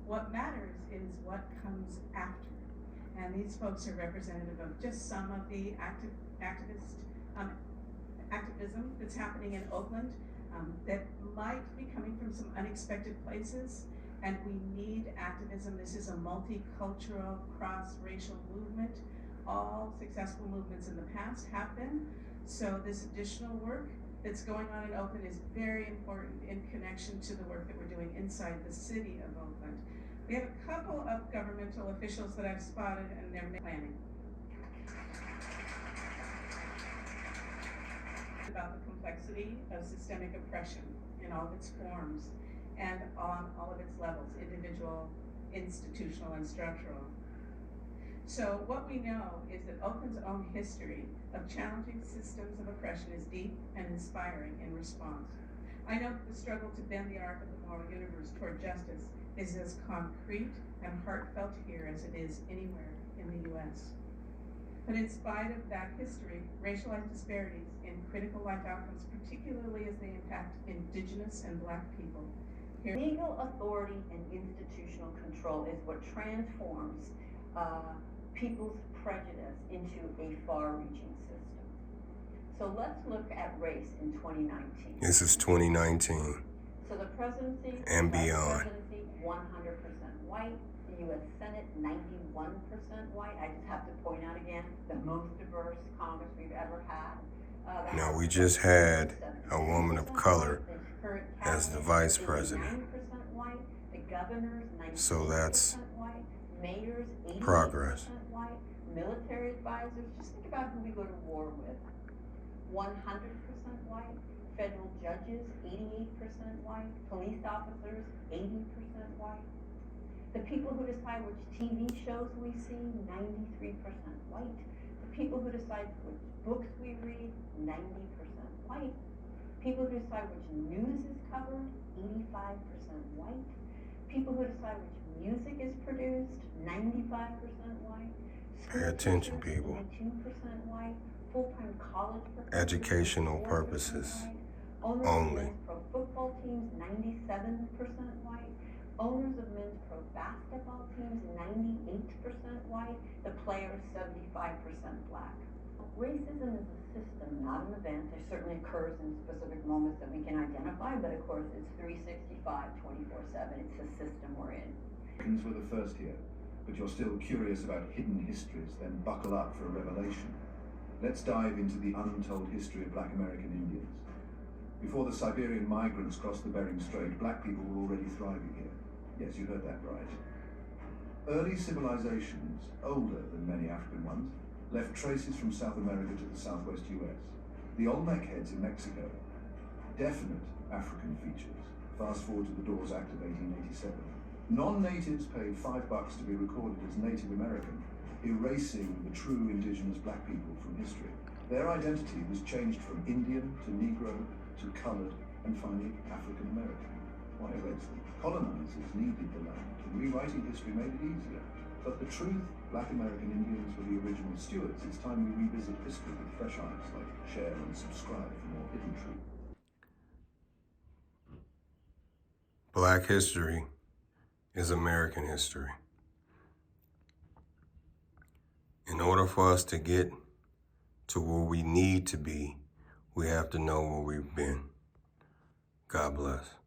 What matters is what comes after. And these folks are representative of just some of the activism that's happening in Oakland that might be coming from some unexpected places. And we need activism. This is a multicultural, cross-racial movement. All successful movements in the past have been. So this additional work that's going on in Oakland is very important in connection to the work that we're doing inside the city of Oakland. We have a couple of governmental officials that I've spotted, and they're planning. About the complexity of systemic oppression in all of its forms and on all of its levels, individual, institutional, and structural. So what we know is that Oakland's own history of challenging systems of oppression is deep and inspiring in response. I know that the struggle to bend the arc of the moral universe toward justice is as concrete and heartfelt here as it is anywhere in the U.S. But in spite of that history, racialized disparities in critical life outcomes, particularly as they impact Indigenous and Black people. Legal authority and institutional control is what transforms people's prejudice into a far-reaching system. So let's look at race in 2019. This is 2019. So the presidency and beyond. 100% white. The U.S. Senate, 91% white. I just have to point out again, the most diverse Congress we've ever had. Now, we just had a woman of color as the vice president. White. The governors, 90% So that's white. Mayors, 88% progress. white. Military advisors, just think about who we go to war with. 100% white. Federal judges, 88% white. Police officers, 80% white. The people who decide which TV shows we see, 93% white. The people who decide which books we read, 90% white. People who decide which news is covered, 85% white. People who decide which music is produced, 95% white. Pay attention, people. 92% white. Full-time college professors, Educational 4% purposes white. Owners only. of men's pro football teams, 97% white. Owners of men's pro basketball teams, 98% white. The players, 75% Black. Racism is a system, not an event. It certainly occurs in specific moments that we can identify, but of course it's 365, 24/7. It's the system we're in. Americans were the first here, but you're still curious about hidden histories, then buckle up for a revelation. Let's dive into the untold history of Black American Indians. Before the Siberian migrants crossed the Bering Strait, Black people were already thriving here. Yes, you heard that right. Early civilizations, older than many African ones, left traces from South America to the southwest US. The Olmec heads in Mexico, definite African features. Fast forward to the Dawes Act of 1887. Non-natives paid $5 to be recorded as Native American, erasing the true indigenous Black people from history. Their identity was changed from Indian to Negro to colored and finally African American. Why erase them? Colonizers needed the land, and rewriting history made it easier. But the truth, Black American Indians were the original stewards. It's time we revisit history with fresh eyes. Like, share, and subscribe for more hidden truth. Black history is American history. In order for us to get to where we need to be, we have to know where we've been. God bless.